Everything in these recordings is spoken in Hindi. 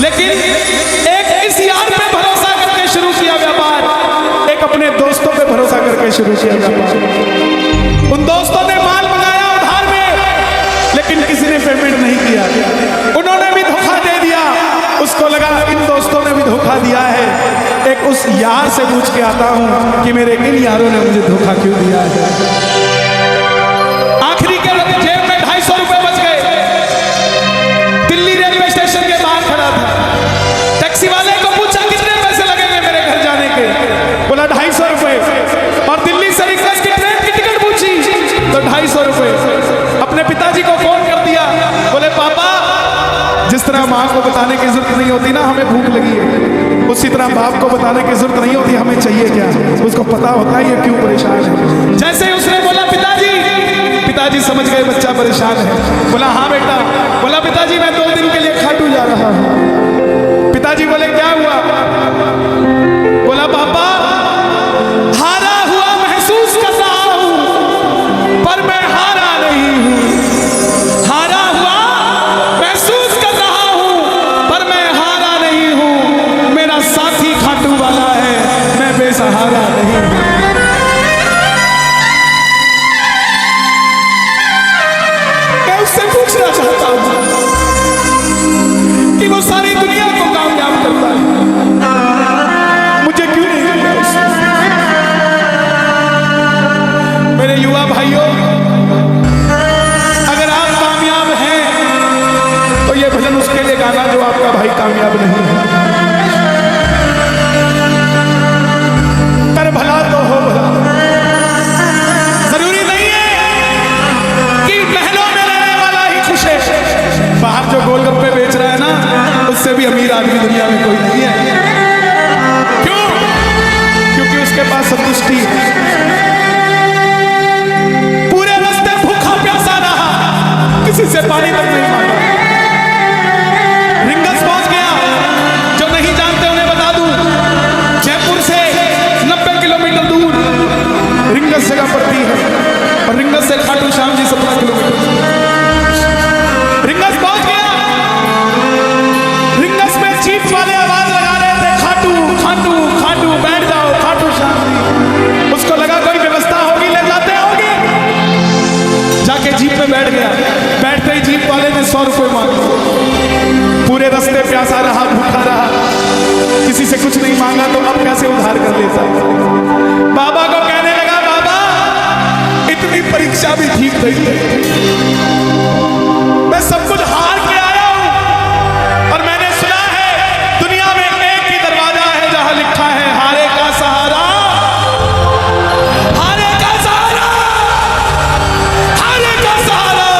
लेकिन एक इस यार पे भरोसा करके शुरू किया व्यापार, एक अपने दोस्तों पे भरोसा करके शुरू किया व्यापार। उन दोस्तों ने माल मंगाया उधार में, लेकिन किसी ने पेमेंट नहीं किया। उन्होंने भी धोखा दे दिया। उसको लगा इन दोस्तों ने भी धोखा दिया है, एक उस यार से पूछ के आता हूं कि मेरे इन यारों ने मुझे धोखा क्यों दिया है। आखिरी के वक्त जेब में 250 रुपए बच गए। दिल्ली रेलवे स्टेशन के बाहर खड़ा था। टैक्सी वाले को पूछा कितने पैसे लगेंगे मेरे घर जाने के, बोला 250 रुपए। और दिल्ली से रिक्वेस्ट की ट्रेन की टिकट पूछी तो 250 रुपए। अपने पिताजी को फोन कर दिया, बोले पापा, जिस तरह माँ को बताने की जरूरत नहीं होती ना हमें भूख लगी है, उसी तरह बाप को बताने की जरूरत नहीं होती हमें चाहिए क्या। उसको पता होता है ये क्यों परेशान है। जैसे ही उसने बोला पिताजी, पिताजी समझ गए बच्चा परेशान है। बोला हाँ बेटा। बोला पिताजी मैं 2 दिन के लिए खाटू जा रहा हूं। पिताजी बोले क्या हुआ। बोला पापा, हारा हुआ महसूस कर रहा हूं पर मैं हारा नहीं हूं। हारा हुआ महसूस कर रहा हूं पर मैं हारा नहीं हूं। मेरा साथी खाटू वाला है, मैं बेसहारा नहीं हूं। मैं उससे पूछना चाहता हूं कि वो सारी दुनिया को कामयाब करता है, मुझे क्यों नहीं करता उससे। मेरे युवा भाइयों, अगर आप कामयाब हैं तो ये भजन उसके लिए गाना जो आपका भाई कामयाब नहीं है। कर भला तो हो भला। जरूरी नहीं है कि महलों में रहने वाला ही खुश है। बाहर जो गोलगप्पे बेच रहा है ना, उससे भी अमीर आदमी दुनिया में कोई नहीं है। क्यों? क्योंकि उसके पास संतुष्टि है। पूरे रास्ते भूखा प्यासा रहा, किसी से पानी तक नहीं मांगा। रिंगस पहुंच गया। जो नहीं जानते उन्हें बता दूं, जयपुर से 90 किलोमीटर दूर रिंगस जगह पड़ती है और रिंगस से खाटू श्याम जी 17 किलोमीटर। रिंगस पहुंच गया। रिंगस में जीप वाले आवाज लगा रहे थे, खाटू खाटू खाटू बैठ जाओ खाटू श्याम जी। उसको लगा कोई व्यवस्था होगी, ले जाते होंगे। जाके जीप में बैठ गया। बैठते ही जीप वाले ने 100 रुपए मांगे। पूरे रास्ते प्यासा रहा, भूखा रहा, किसी से कुछ नहीं मांगा तो अब कैसे उधार कर लेता। बाबा को कहने लगा बाबा, इतनी परीक्षा भी ठीक नहीं है। मैं सब कुछ हार के आया हूं और मैंने सुना है दुनिया में एक ही दरवाजा है जहां लिखा है हारे का सहारा, हारे का सहारा, हारे का सहारा।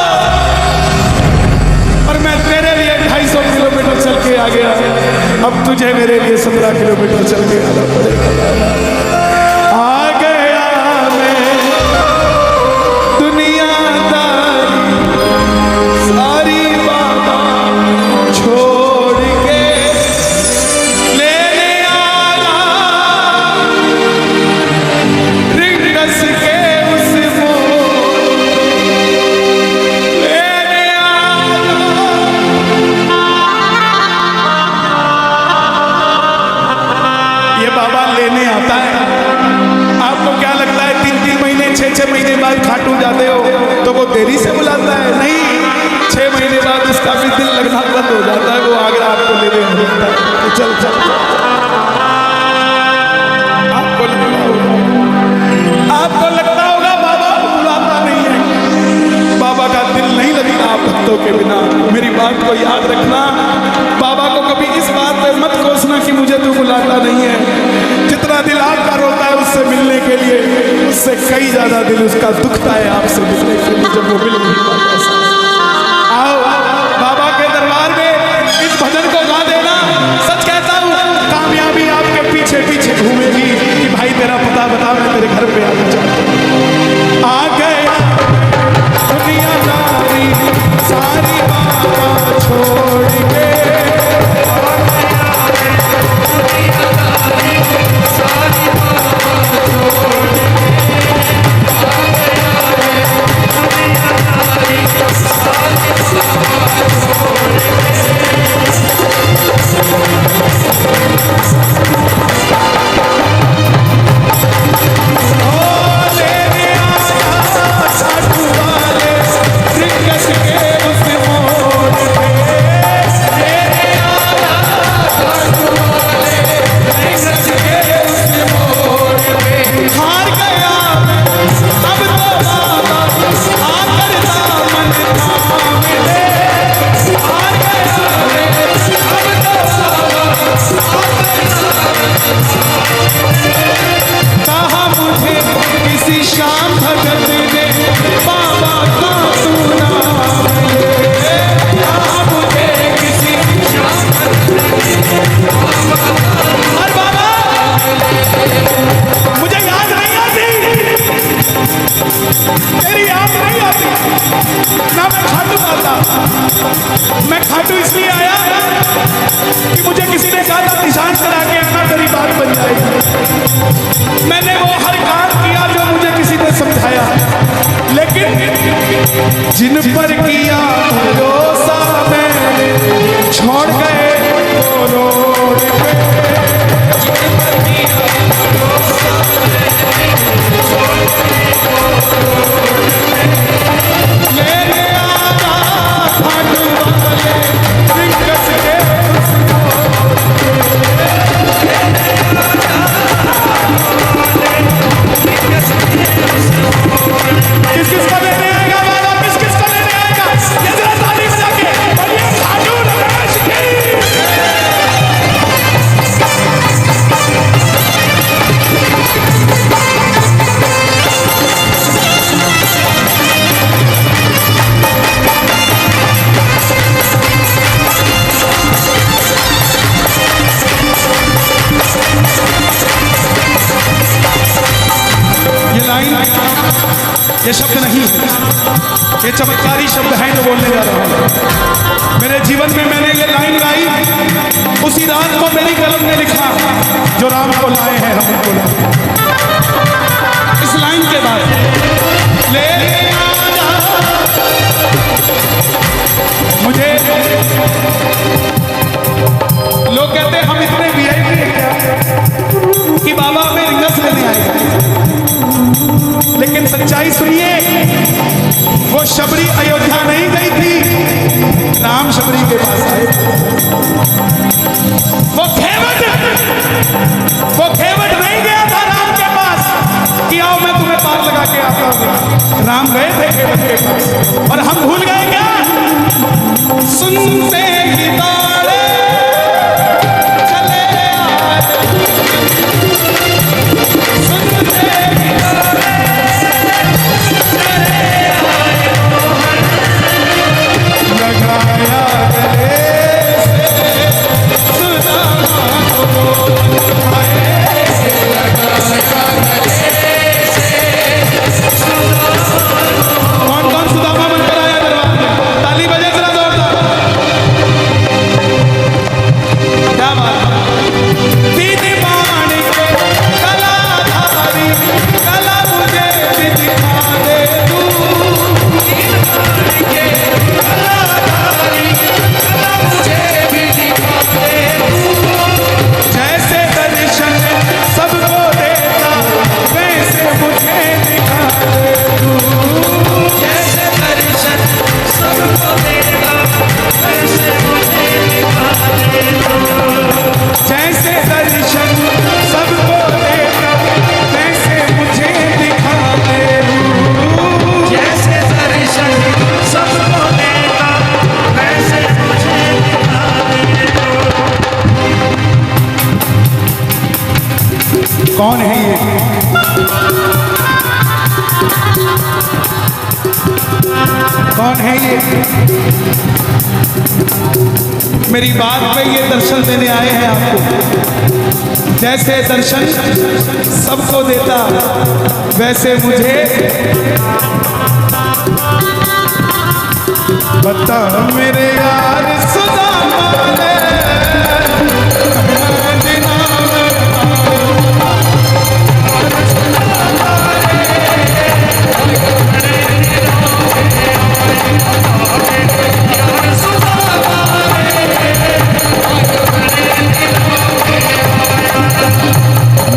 और मैं तेरे लिए 250 किलोमीटर चल के आ गया, अब तुझे मेरे लिए 17 किलोमीटर चल के आना पड़ेगा। आ गया मैं दुनियादारी सारी बाबा छोड़ के, लेने आया रिंगस के उस मोड़, लेने आया। ये बाबा लेने आता है। आपको क्या लगता है 3-3 महीने 6-6 महीने बाद खाटू जाते हो तो वो देरी से बुलाता है? नहीं, 6 महीने बाद उसका भी दिल लगना बंद हो जाता है। वो आगे आपको लेने बोलता है तो चल चल चल। आपको लगता होगा बाबा को बुलाता नहीं है। बाबा का दिल नहीं लगता आप भक्तों के बिना। मेरी बात को याद रखना। बाबा को कभी इस बात पे मत कोसना कि मुझे तू बुलाता नहीं है। जितना दिल आपका रोता है उससे मिलने के लिए, उससे कई ज्यादा दिल उसका दुखता है आपसे मिलने के लिए जब वो मिल नहीं पाता। आओ बाबा के दरबार में इस भजन को गा देना। सच कहता हूँ कामयाबी आपके पीछे पीछे घूमेगी कि भाई तेरा पता बता, मैं तेरे घर पे आना चाहता हूँ। आ गया दुनियादारी सारी बाबा छोड़ के, सारी बाबा छोड़ के, कि मुझे किसी ने कहा था निशान करा के आना, तेरी बात बन जाएगी। मैंने वो हर काम किया जो मुझे किसी ने समझाया, लेकिन जिन पर किया भरोसा मैंने छोड़ गए वो रोड पे। जिन पर किया भरोसा मैंने छोड़ गए वो रोड पे। लेने आना भाटू वाले रिंकस के किस किस का लेने आएगा वाला, किस किस का लेने आएगा, ये जरा ताली बजा के बोलिए भाटू रमेश की। ये लाइन, ये शब्द नहीं, ये चमत्कारी शब्द हैं जो बोलने जा रहा हूं। मेरे जीवन में मैंने ये लाइन गाई उसी रात को मेरी कलम ने लिखा, जो राम को लाए हैं हम उनको लाए। इस लाइन के बाद ले आना मुझे, लोग कहते हैं हम इतने वीआईपी हैं क्या कि बाबा हमें रिंगस लेने आएगा, लेकिन सच्चाई सुनिए, वो शबरी अयोध्या नहीं गई थी, राम शबरी के पास आए। वो खेवट नहीं गया था राम के पास कि आओ मैं तुम्हें पार लगा के आता हूं। राम गए थे खेवट के पास, और हम भूल गए क्या? सुनते ही दौड़े चले आए, सुनते ही दौड़े चले आए, लगाया गले से सुदामा को, लगाया गले से सुदामा। कौन कौन सुदामा बनकर आया दरबार में? ताली बजे जरा जोरदार। क्या बात है? दीदी माणिक कलाधारी, कला मुझे भी दिखा दे तू। दीदी माणिक कलाधारी, कला मुझे भी दिखा दे तू। जैसे दर्शन सबको देता वैसे मुझे दिखा दे तू। जैसे दर्शन सबको देता वैसे मुझे दिखा दे तू। जैसे दर्शन सबको देता वैसे मुझे दिखा दे तू। जैसे दर्शन सबको देता वैसे मुझे दिखा दे तू। कौन है ये? कौन है ये? मेरी बात पे ये दर्शन देने आए हैं आपको। जैसे दर्शन सबको देता वैसे मुझे बता मेरे यार सुदामा ने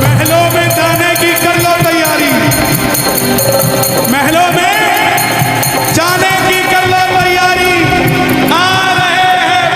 महलों में जाने की कर लो तैयारी, महलों में जाने की कर लो तैयारी। आ रहे हैं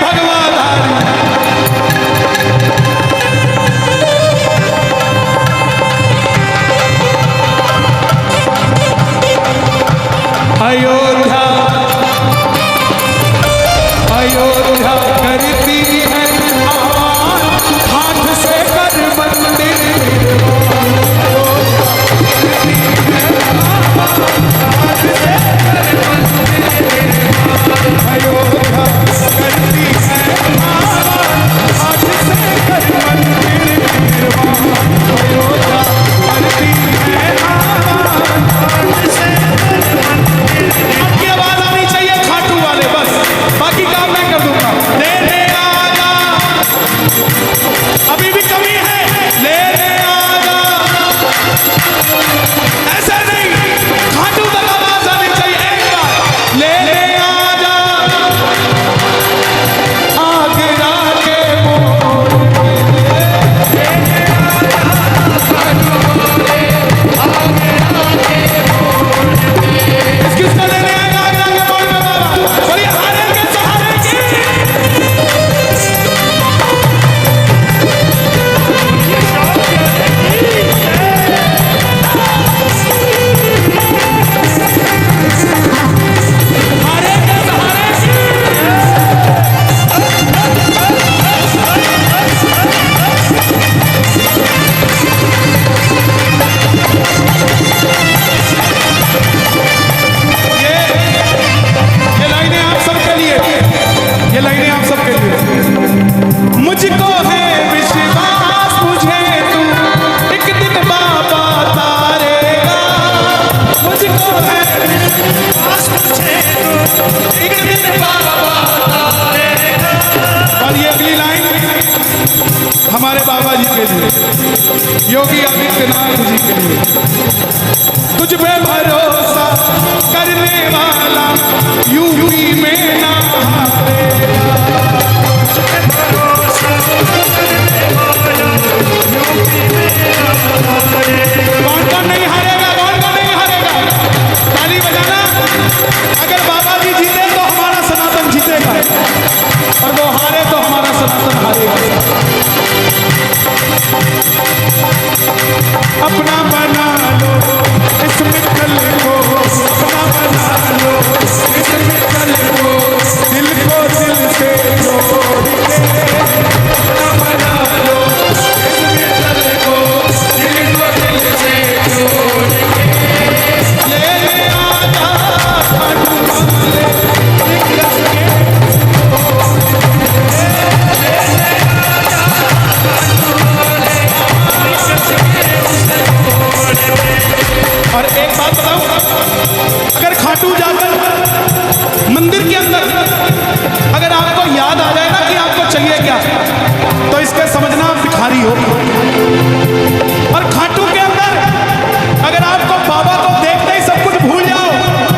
अगली लाइन हमारे बाबा जी के लिए, योगी आदित्यनाथ जी के लिए। तुझ पे भरोसा करने वाला यूपी में ना हारेगा। तुझ पे भरोसा करने वाला यूपी में ना हारेगा। कौन कौन नहीं हारेगा? कौन कौन नहीं हारेगा? ताली बजाना। अगर बाबा जी जीते तो हमारा सनातन जीतेगा, और वो हारे तो हमारा सनातन हारेगा। अपना बना लो इस मित्तल को, अपना बना लो इस मित्तल को, दिल को दिल से जोड़ के। अपना बना लो इस मित्तल को, दिल को दिल से जोड़ के। ले ले आजा खाटू वाले दिग्गज के, और एक बात बताऊं, अगर खाटू जाकर मंदिर के अंदर अगर आपको याद आ जाए ना कि आपको चाहिए क्या, तो इसके समझना आप भिखारी हो। और खाटू के अंदर अगर आपको बाबा को देखते ही सब कुछ भूल जाओ,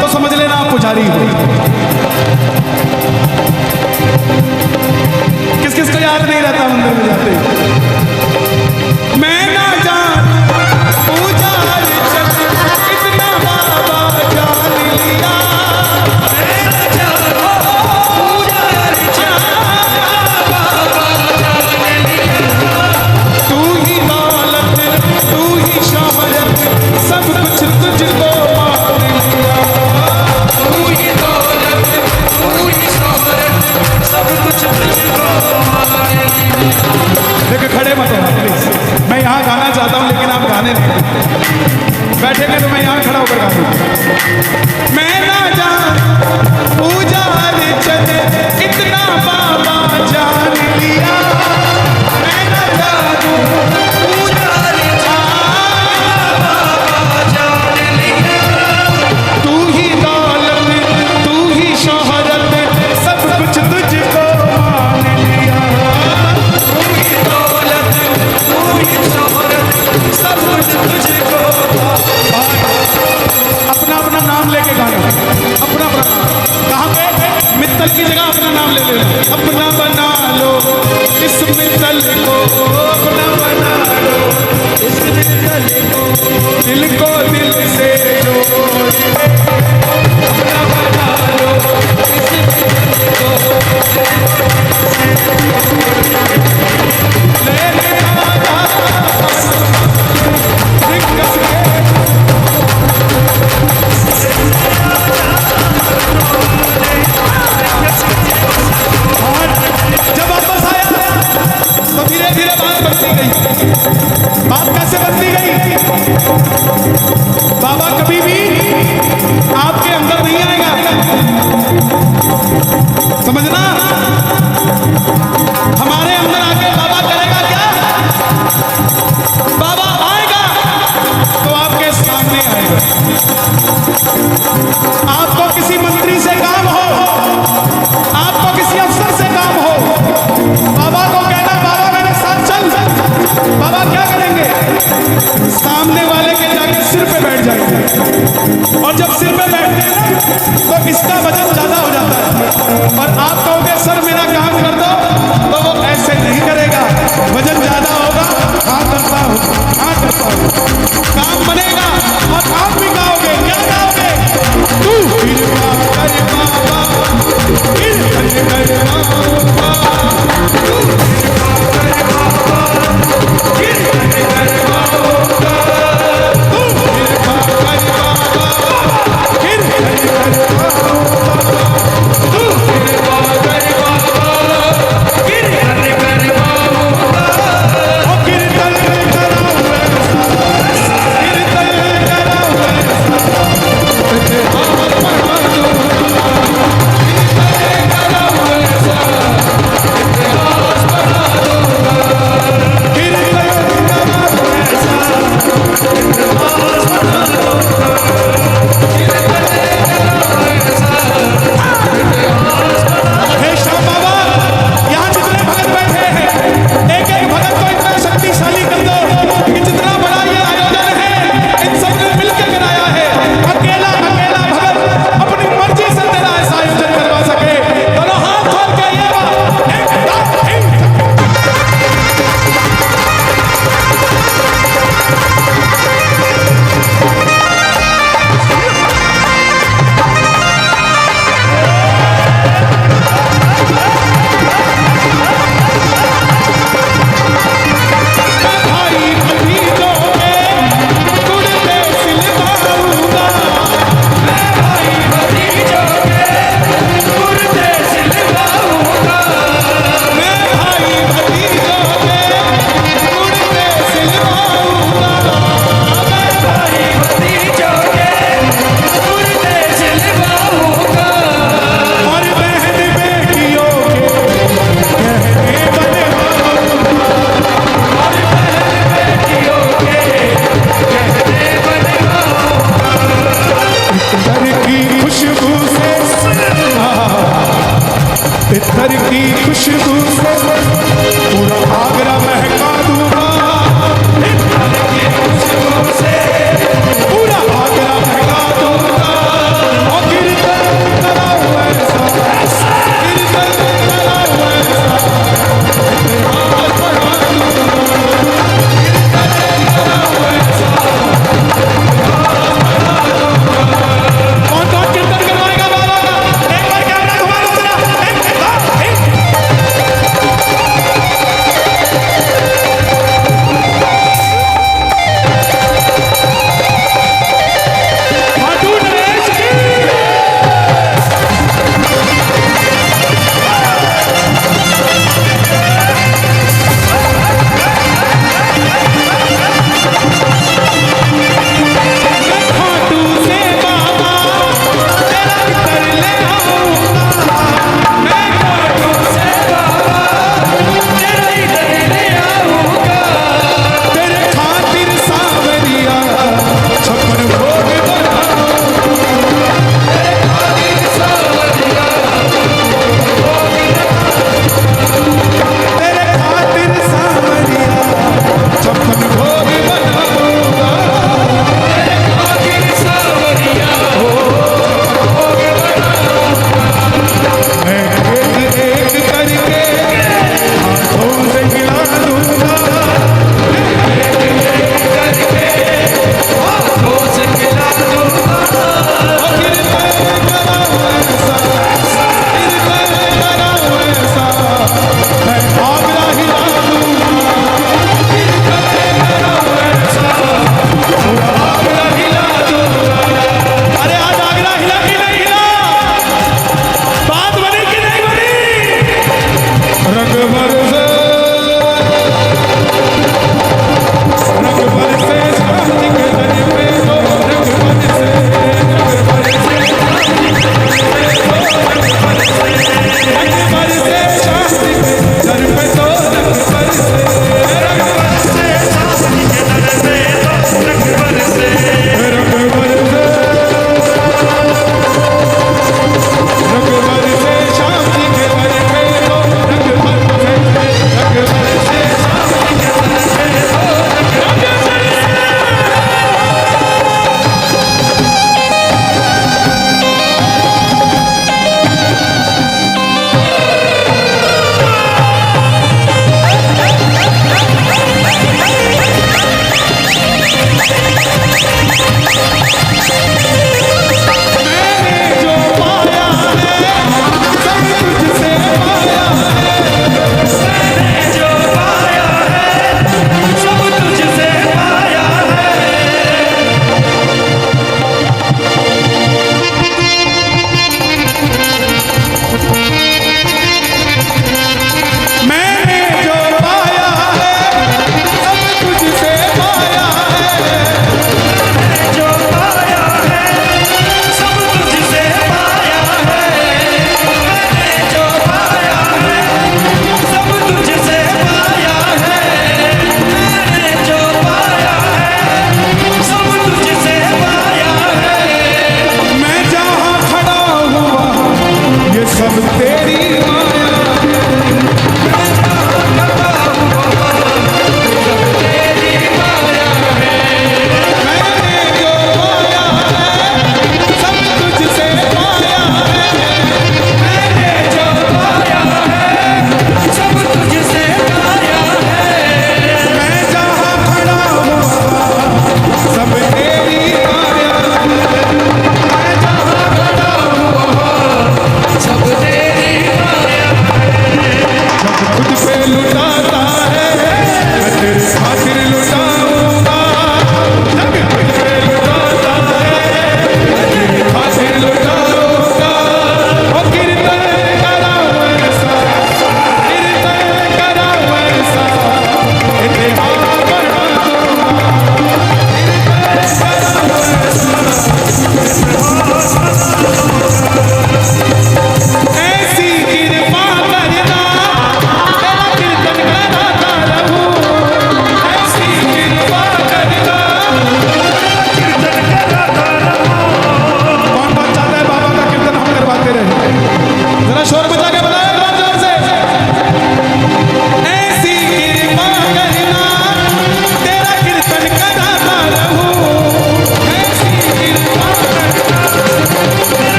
तो समझ लेना आप पुजारी हो। किस किस को याद नहीं रहता मंदिर में जाते? मैं ना जान पूजा इतना बाबा जान लिया, मैं ना जान पूजा बाबा जान लिया। तू ही दौलत तू ही शोहरत सब कुछ तुझको मान लिया। तू ही दौलत तू ही शोहरत सब कुछ तुझको मान लिया। देखो खड़े मत होना प्लीज, मैं यहाँ गाना चाहता हूँ लेकिन आप गाने नहीं। बैठेंगे तो मैं यहाँ खड़ा होकर गा दूँ। मैं ना जान पूजा चले इतना बाबा जान लिया, मैं ना जानू पूजा बाबा जान लिया। तू ही दौलत तू ही शोहरत सब कुछ तुझको मान लिया। तू ही दौलत तू ही शोहरत सब कुछ तुझको। अपना अपना नाम लेके गाना, अपना अपना नाम। कहाँ पे? मित्तल की जगह अपना नाम ले लेना। अपना बना लो इस मित्तल को, अपना बना लो इस मित्तल को, दिल को दिल से जोड़ के। अपना बना लो इस मित्तल को, ले ले आजा दिग्गज के। जब वापस आया तो धीरे धीरे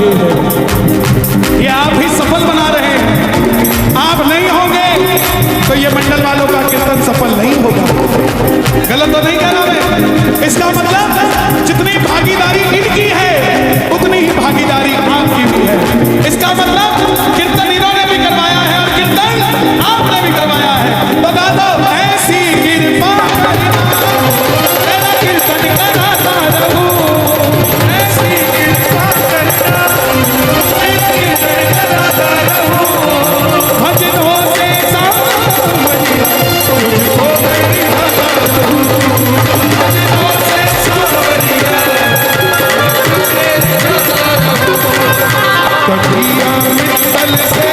ये है, ये आप ही सफल बना रहे हैं। आप नहीं होंगे तो ये मंडल वालों का कीर्तन सफल नहीं होगा। गलत तो नहीं कह रहा मैं? इसका मतलब जितनी भागीदारी इनकी है उतनी ही भागीदारी आपकी भी है। इसका मतलब कीर्तन इन्होंने भी करवाया है और कीर्तन आपने भी करवाया है। तो गा दो, ऐसी कृपा तेरा कीर्तन कराता रहूं, ऐसी कृपा करना तेरा कीर्तन कराता रहूं, भजनों से सावरिया तुझको मैं निभाता रहूं, भजनों से सावरिया कटिया मित्तल से